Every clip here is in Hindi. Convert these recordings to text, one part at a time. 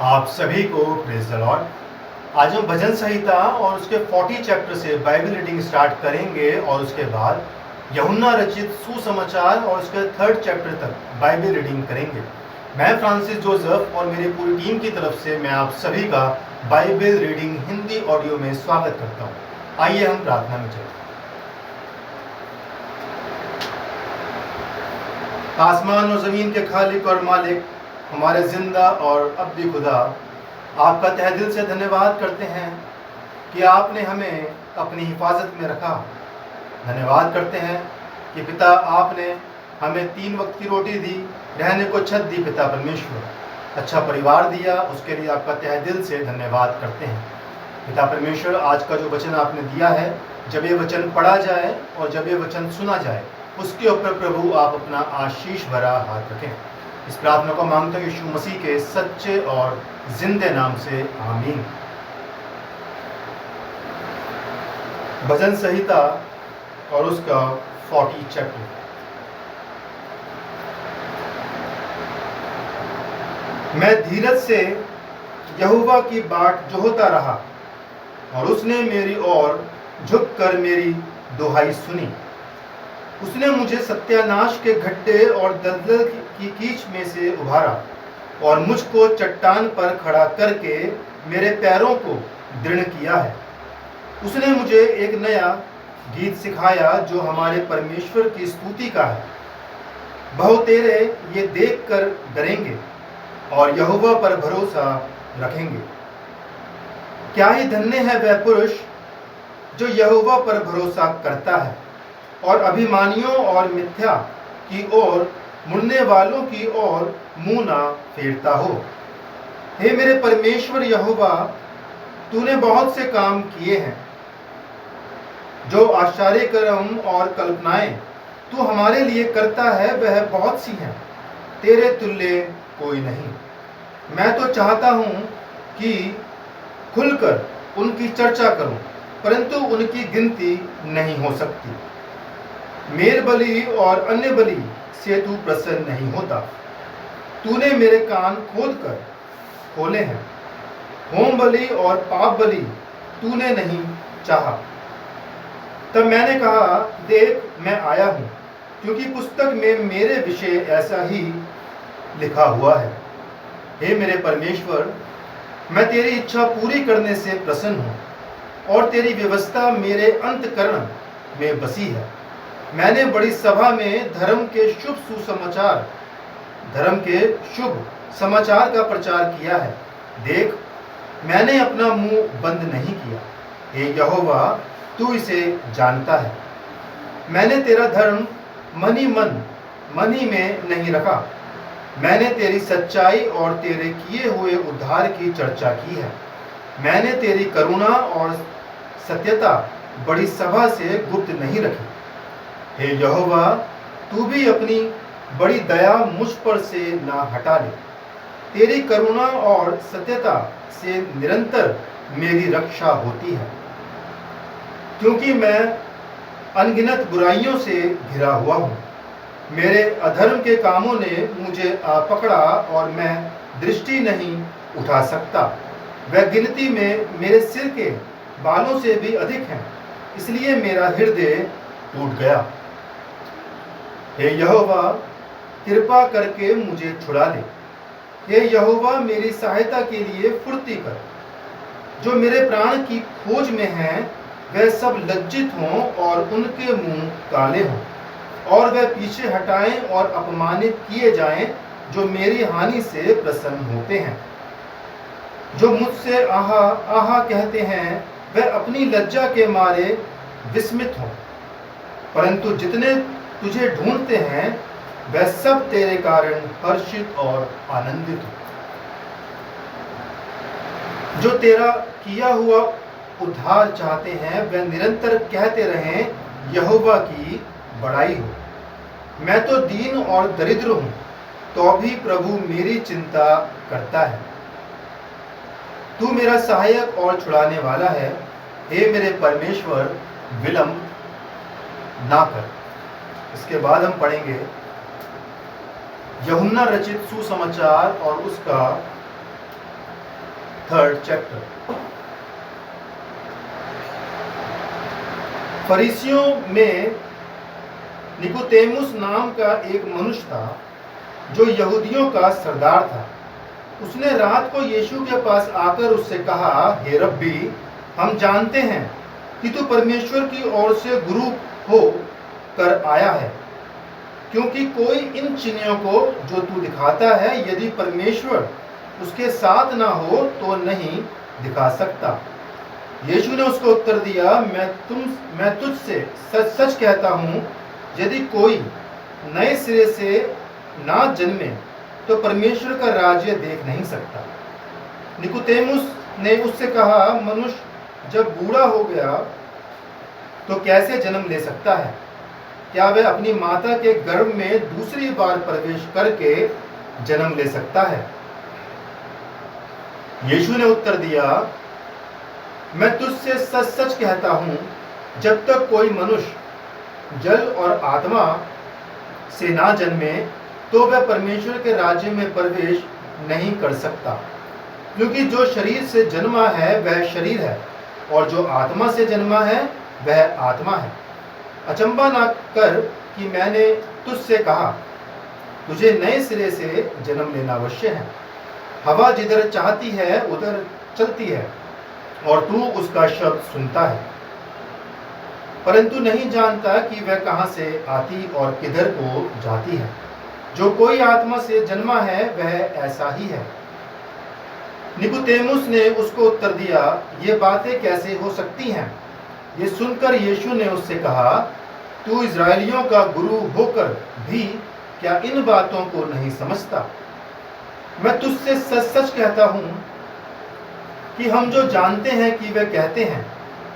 आप सभी को प्रेज द लॉर्ड। आज हम भजन संहिता और उसके 40 चैप्टर से बाइबल रीडिंग स्टार्ट करेंगे और उसके बाद यूहन्ना रचित सुसमाचार और उसके 3rd चैप्टर तक बाइबल रीडिंग करेंगे। मैं फ्रांसिस जोसेफ और मेरी पूरी टीम की तरफ से मैं आप सभी का बाइबल रीडिंग हिंदी ऑडियो में स्वागत करता हूँ। आइए हम प्रार्थना में चलें। आसमान और ज़मीन के खालिक और मालिक, हमारे जिंदा और अब्दी खुदा, आपका तहे दिल से धन्यवाद करते हैं कि आपने हमें अपनी हिफाजत में रखा। धन्यवाद करते हैं कि पिता आपने हमें 3 वक्त की रोटी दी, रहने को छत दी, पिता परमेश्वर अच्छा परिवार दिया, उसके लिए आपका तहे दिल से धन्यवाद करते हैं। पिता परमेश्वर, आज का जो वचन आपने दिया है, जब ये वचन पढ़ा जाए और जब ये वचन सुना जाए, उसके ऊपर प्रभु आप अपना आशीष भरा हाथ रखें। इस प्रार्थना को मांगते हैं यीशु मसीह के सच्चे और जिंदे नाम से, आमीन। भजन संहिता और उसका 40 चैप्टर। मैं धीरज से यहोवा की बाट जोहता रहा और उसने मेरी ओर झुककर मेरी दुहाई सुनी। उसने मुझे सत्यानाश के गड्ढे और दलदल की कीच में से उभारा और मुझको चट्टान पर खड़ा करके मेरे पैरों को दृढ़ किया है। उसने मुझे एक नया गीत सिखाया जो हमारे परमेश्वर की स्तुति का है। बहुतेरे ये देखकर डरेंगे और यहोवा पर भरोसा रखेंगे। क्या ही धन्य है वह पुरुष जो यहोवा पर भरोसा करता है और अभिमानियों और मिथ्या की ओर मुड़ने वालों की ओर मुंह ना फेरता हो। हे मेरे परमेश्वर यहोवा, तूने बहुत से काम किए हैं। जो आश्चर्य कर्म और कल्पनाएं तू हमारे लिए करता है वह बहुत सी हैं, तेरे तुल्य कोई नहीं। मैं तो चाहता हूँ कि खुलकर उनकी चर्चा करूं, परंतु उनकी गिनती नहीं हो सकती। मेर बलि और अन्य बलि से तू प्रसन्न नहीं होता। तूने मेरे कान खोद कर खोले हैं। होम बलि और पाप बलि तूने नहीं चाहा। तब मैंने कहा, देख मैं आया हूँ, क्योंकि पुस्तक में मेरे विषय ऐसा ही लिखा हुआ है। हे मेरे परमेश्वर, मैं तेरी इच्छा पूरी करने से प्रसन्न हूँ और तेरी व्यवस्था मेरे अंतःकरण में बसी है। मैंने बड़ी सभा में धर्म के शुभ समाचार का प्रचार किया है। देख, मैंने अपना मुंह बंद नहीं किया। हे यहोवा, तू इसे जानता है। मैंने तेरा धर्म मनी में नहीं रखा। मैंने तेरी सच्चाई और तेरे किए हुए उद्धार की चर्चा की है। मैंने तेरी करुणा और सत्यता बड़ी सभा से गुप्त नहीं रखी। हे यहोवा, तू भी अपनी बड़ी दया मुझ पर से ना हटा ले। तेरी करुणा और सत्यता से निरंतर मेरी रक्षा होती है, क्योंकि मैं अनगिनत बुराइयों से घिरा हुआ हूँ। मेरे अधर्म के कामों ने मुझे आ पकड़ा और मैं दृष्टि नहीं उठा सकता। वह गिनती में मेरे सिर के बालों से भी अधिक हैं, इसलिए मेरा हृदय टूट गया। हे यहोवा, कृपा करके मुझे छुड़ा ले। हे यहोवा, मेरी सहायता के लिए फुर्ती कर। जो मेरे प्राण की खोज में हैं, वह सब लज्जित हों और उनके मुंह काले हों, और वह पीछे हटाएं और अपमानित किए जाएं जो मेरी हानि से प्रसन्न होते हैं। जो मुझसे आहा आहा कहते हैं, वह अपनी लज्जा के मारे विस्मित हों, परंतु जितने तुझे ढूंढते हैं वह सब तेरे कारण हर्षित और आनंदित हो। जो तेरा किया हुआ उद्धार चाहते हैं, वह निरंतर कहते रहें, यहोवा की बड़ाई हो। मैं तो दीन और दरिद्र हूँ, तो भी प्रभु मेरी चिंता करता है। तू मेरा सहायक और छुड़ाने वाला है। हे मेरे परमेश्वर, विलंब ना कर। इसके बाद हम पढ़ेंगे यूहन्ना रचित सुसमाचार और उसका 3rd chapter। फरीसियों में निकोदेमुस नाम का एक मनुष्य था जो यहूदियों का सरदार था। उसने रात को यीशु के पास आकर उससे कहा, हे रब्बी, हम जानते हैं कि तू परमेश्वर की ओर से गुरु हो कर आया है, क्योंकि कोई इन चिन्हों को जो तू दिखाता है यदि परमेश्वर उसके साथ ना हो तो नहीं दिखा सकता। यीशु ने उसको उत्तर दिया, मैं तुझसे सच सच कहता हूँ, यदि कोई नए सिरे से ना जन्मे तो परमेश्वर का राज्य देख नहीं सकता। निकोदेमुस ने उससे कहा, मनुष्य जब बूढ़ा हो गया तो कैसे जन्म ले सकता है? क्या वह अपनी माता के गर्भ में दूसरी बार प्रवेश करके जन्म ले सकता है? यीशु ने उत्तर दिया, मैं तुझसे सच सच कहता हूँ, जब तक कोई मनुष्य जल और आत्मा से ना जन्मे तो वह परमेश्वर के राज्य में प्रवेश नहीं कर सकता। क्योंकि जो शरीर से जन्मा है वह शरीर है, और जो आत्मा से जन्मा है वह आत्मा है। अचंभा ना कर कि मैंने तुझसे कहा, तुझे नए सिरे से जन्म लेना अवश्य है। हवा जिधर चाहती है उधर चलती है और तू उसका शब्द सुनता है, परंतु नहीं जानता कि वह कहाँ से आती और किधर को जाती है। जो कोई आत्मा से जन्मा है वह ऐसा ही है। निकोदेमुस ने उसको उत्तर दिया, ये बातें कैसे हो सकती हैं? ये सुनकर यीशु ने उससे कहा, तू इस्राएलियों का गुरु होकर भी क्या इन बातों को नहीं समझता? मैं तुझसे सच सच कहता हूँ कि हम जो जानते हैं कि वह कहते हैं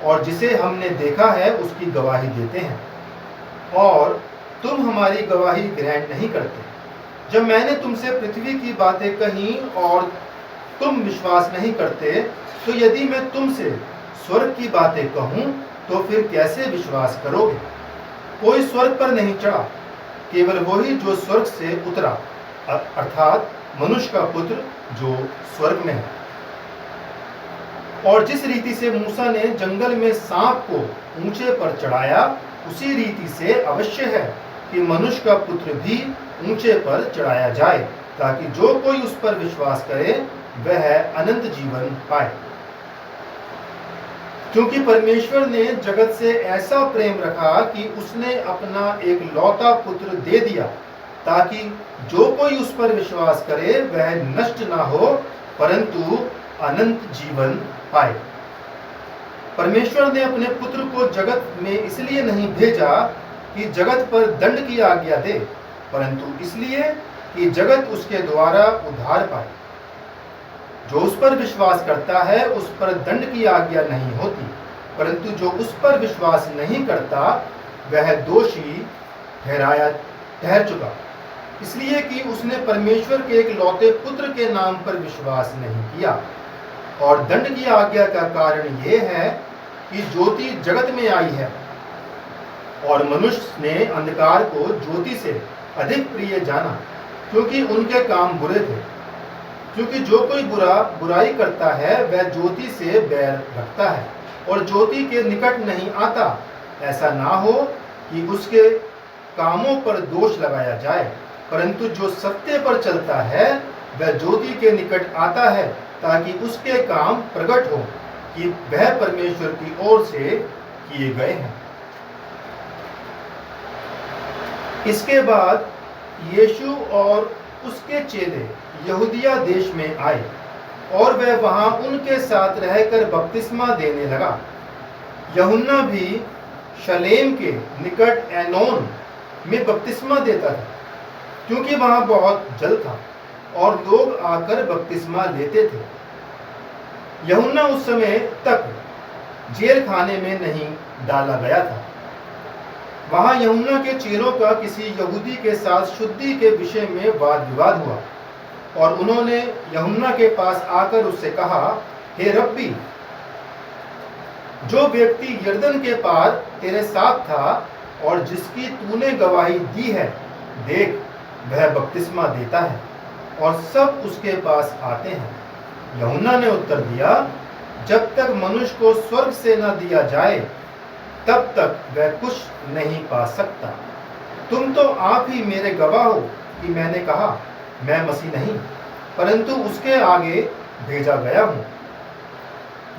और जिसे हमने देखा है उसकी गवाही देते हैं, और तुम हमारी गवाही ग्रहण नहीं करते। जब मैंने तुमसे पृथ्वी की बातें कही और तुम विश्वास नहीं करते, तो यदि मैं तुमसे स्वर्ग की बातें कहूँ तो फिर कैसे विश्वास करोगे? कोई स्वर्ग पर नहीं चढ़ा, केवल वही जो स्वर्ग से उतरा, अर्थात मनुष्य का पुत्र जो स्वर्ग में है। और जिस रीति से मूसा ने जंगल में सांप को ऊंचे पर चढ़ाया, उसी रीति से अवश्य है कि मनुष्य का पुत्र भी ऊंचे पर चढ़ाया जाए, ताकि जो कोई उस पर विश्वास करे वह अनंत जीवन पाए। क्योंकि परमेश्वर ने जगत से ऐसा प्रेम रखा कि उसने अपना एक लौता पुत्र दे दिया, ताकि जो कोई उस पर विश्वास करे वह नष्ट ना हो परंतु अनंत जीवन पाए। परमेश्वर ने अपने पुत्र को जगत में इसलिए नहीं भेजा कि जगत पर दंड की आज्ञा दे, परंतु इसलिए कि जगत उसके द्वारा उद्धार पाए। जो उस पर विश्वास करता है उस पर दंड की आज्ञा नहीं होती, परंतु जो उस पर विश्वास नहीं करता वह दोषी ठहर चुका, इसलिए कि उसने परमेश्वर के एक लौते पुत्र के नाम पर विश्वास नहीं किया। और दंड की आज्ञा का कारण यह है कि ज्योति जगत में आई है और मनुष्य ने अंधकार को ज्योति से अधिक प्रिय जाना, क्योंकि उनके काम बुरे थे। क्योंकि जो कोई बुराई करता है वह ज्योति से बैर रखता है और ज्योति के निकट नहीं आता, ऐसा ना हो कि उसके कामों पर दोष लगाया जाए। परंतु जो सत्य पर चलता है वह ज्योति के निकट आता है, ताकि उसके काम प्रकट हो कि वह परमेश्वर की ओर से किए गए हैं। इसके बाद यीशु और उसके चेले यहूदिया देश में आए और वह वहां उनके साथ रहकर बपतिस्मा देने लगा। यूहन्ना भी शलेम के निकट एनोन में बपतिस्मा देता था, क्योंकि वहां बहुत जल था और लोग आकर बपतिस्मा लेते थे। यूहन्ना उस समय तक जेल खाने में नहीं डाला गया था। वहां यूहन्ना के चेलों का किसी यहूदी के साथ शुद्धि के विषय में वाद विवाद हुआ और उन्होंने यूहन्ना के पास आकर उससे कहा, हे रब्बी, जो व्यक्ति यरदन के पार तेरे साथ था और जिसकी तूने गवाही दी है, देख वह बपतिस्मा देता है और सब उसके पास आते हैं, यूहन्ना ने उत्तर दिया, जब तक मनुष्य को स्वर्ग से न दिया जाए तब तक वह कुछ नहीं पा सकता। तुम तो आप ही मेरे गवाह हो कि मैंने कहा, मैं मसीह नहीं परंतु उसके आगे भेजा गया हूं।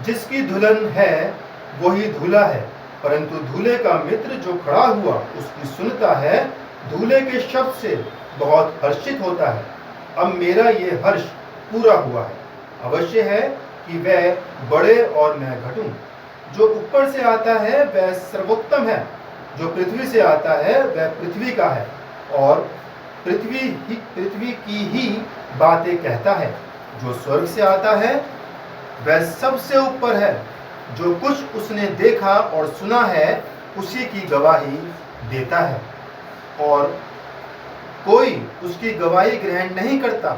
जिसकी दुल्हन है वही दूल्हा है, परंतु दूल्हे का मित्र जो खड़ा हुआ उसकी सुनता है, दूल्हे के शब्द से बहुत हर्षित होता है। अब मेरा ये हर्ष पूरा हुआ है। अवश्य है कि वह बढ़े और मैं घटूं। जो ऊपर से आता है वह सर्वोत्तम है, जो पृथ्वी से आता है वह पृथ्वी का है और पृथ्वी की ही बातें कहता है। जो स्वर्ग से आता है वह सबसे ऊपर है। जो कुछ उसने देखा और सुना है उसी की गवाही देता है और कोई उसकी गवाही ग्रहण नहीं करता।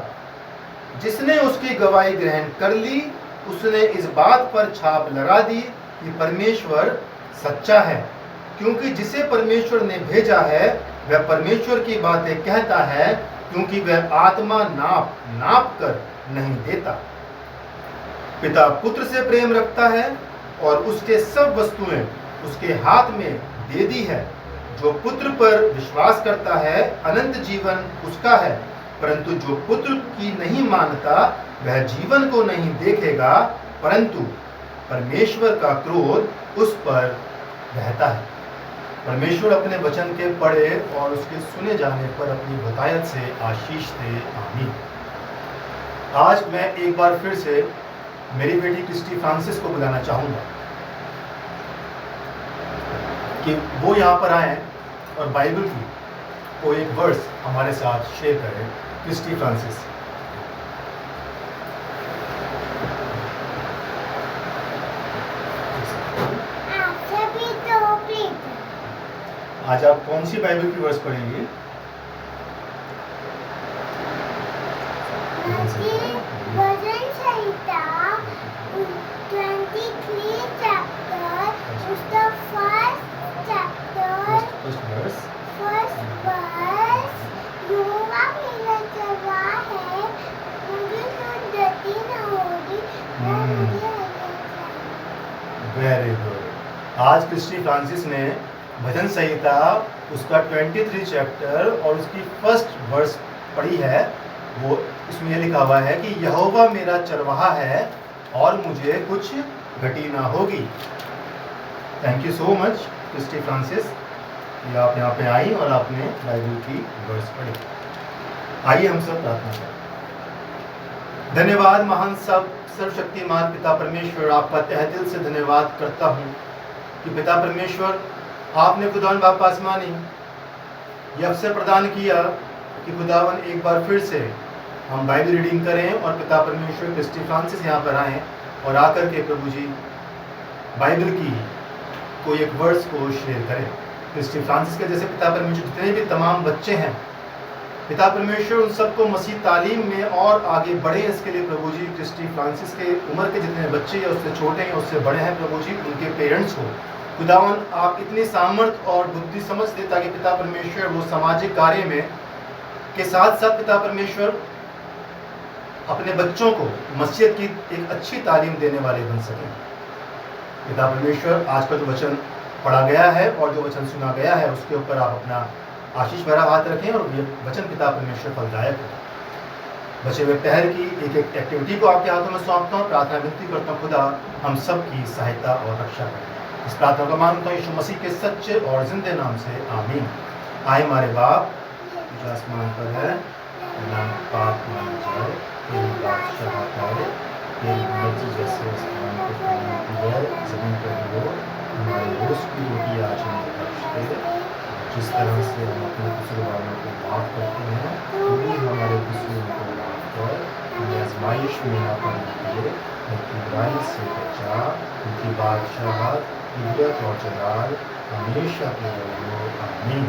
जिसने उसकी गवाही ग्रहण कर ली उसने इस बात पर छाप लगा दी कि परमेश्वर सच्चा है, क्योंकि जिसे परमेश्वर ने भेजा है वह परमेश्वर की बातें कहता है, क्योंकि वह आत्मा नाप कर नहीं देता। पिता पुत्र से प्रेम रखता है और उसके सब वस्तुएं उसके हाथ में दे दी है। जो पुत्र पर विश्वास करता है अनंत जीवन उसका है, परंतु जो पुत्र की नहीं मानता वह जीवन को नहीं देखेगा, परंतु परमेश्वर का क्रोध उस पर रहता है। परमेश्वर अपने वचन के पढ़े और उसके सुने जाने पर अपनी बतायत से आशीष दे। आमीन। आज मैं एक बार फिर से मेरी बेटी क्रिस्टी फ्रांसिस को बुलाना चाहूँगा कि वो यहाँ पर आए और बाइबल की को एक वर्स हमारे साथ शेयर करें। क्रिस्टी फ्रांसिस, आज आप कौन सी बाइबल की वर्स पढ़ेंगे? भजन संहिता 23 चैप्टर, उसका फर्स्ट वर्स, यहोवा मेरा चरवाहा है, मुझे कोई गति न होगी, वह मुझे वेरी गुड। आज क्रिस्टी फ्रांसिस ने भजन संहिता उसका 23 चैप्टर और उसकी फर्स्ट वर्स पढ़ी है। वो इसमें लिखा हुआ है कि यहोवा मेरा चरवाहा है और मुझे कुछ घटी ना होगी। Thank you so much Christy Francis कि आप यहाँ पे आई और आपने बाइबल की वर्स पढ़ी। आइए हम सब प्रार्थना करें। धन्यवाद महान सर्वशक्तिमान पिता परमेश्वर, आपका तहे दिल से धन्यवाद करता हूँ कि पिता परमेश्वर आपने खुदावन बाप आसमानी ये अवसर प्रदान किया कि खुदावन एक बार फिर से हम बाइबल रीडिंग करें और पिता परमेश्वर क्रिस्टी फ्रांसिस यहाँ पर आएँ और आकर के प्रभु जी बाइबल की कोई एक वर्स को शेयर करें। क्रिस्टी फ्रांसिस के जैसे पिता परमेश्वर जितने भी तमाम बच्चे हैं पिता परमेश्वर उन सबको मसीह तालीम में और आगे बढ़े, इसके लिए प्रभु जी क्रिस्टी फ्रांसिस के उम्र के जितने बच्चे हैं, उससे छोटे हैं उससे बड़े हैं, प्रभु जी उनके पेरेंट्स को खुदावन आप इतनी सामर्थ और बुद्धि समझ दे ताकि पिता परमेश्वर वो सामाजिक कार्य में के साथ साथ पिता परमेश्वर अपने बच्चों को मसीहत की एक अच्छी तालीम देने वाले बन सकें। पिता परमेश्वर आज का जो वचन पढ़ा गया है और जो वचन सुना गया है उसके ऊपर आप अपना आशीष भरा हाथ रखें और ये वचन पिता परमेश्वर फलदायक हो। बचे हुए पहर की एक एक एक्टिविटी को आपके हाथों में सौंपता हूँ। प्रार्थना विनती करता हूँ खुदा हम सब की सहायता और रक्षा करें। इस प्रार्थना को मानता हूँ यीशु मसीह के सच्चे और जिंदे नाम से, आमीन। आए हमारे बाप जो आसमान पर है, नाम पाप माना जाए, तेरी बादशाह आए, तेरी मर्जी जैसे आसमान पर है जमीन पर भी हो। हमारी रोज की रोटी आज हमें बख्श दे, जिस तरह से हम अपने कसूर वालों को माफ़ करते हैं तू भी हमारे कसूर को माफ़ कर, हमें आजमाइश में न पड़ने दिए बल्कि बुराई से बचा, उनकी बादशाहत इज्जत और जलाल हमेशा के रहो, आमीन।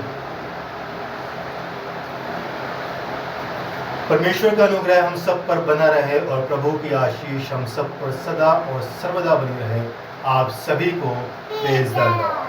परमेश्वर का अनुग्रह हम सब पर बना रहे और प्रभु की आशीष हम सब पर सदा और सर्वदा बनी रहे। आप सभी को प्रेज़ द लॉर्ड।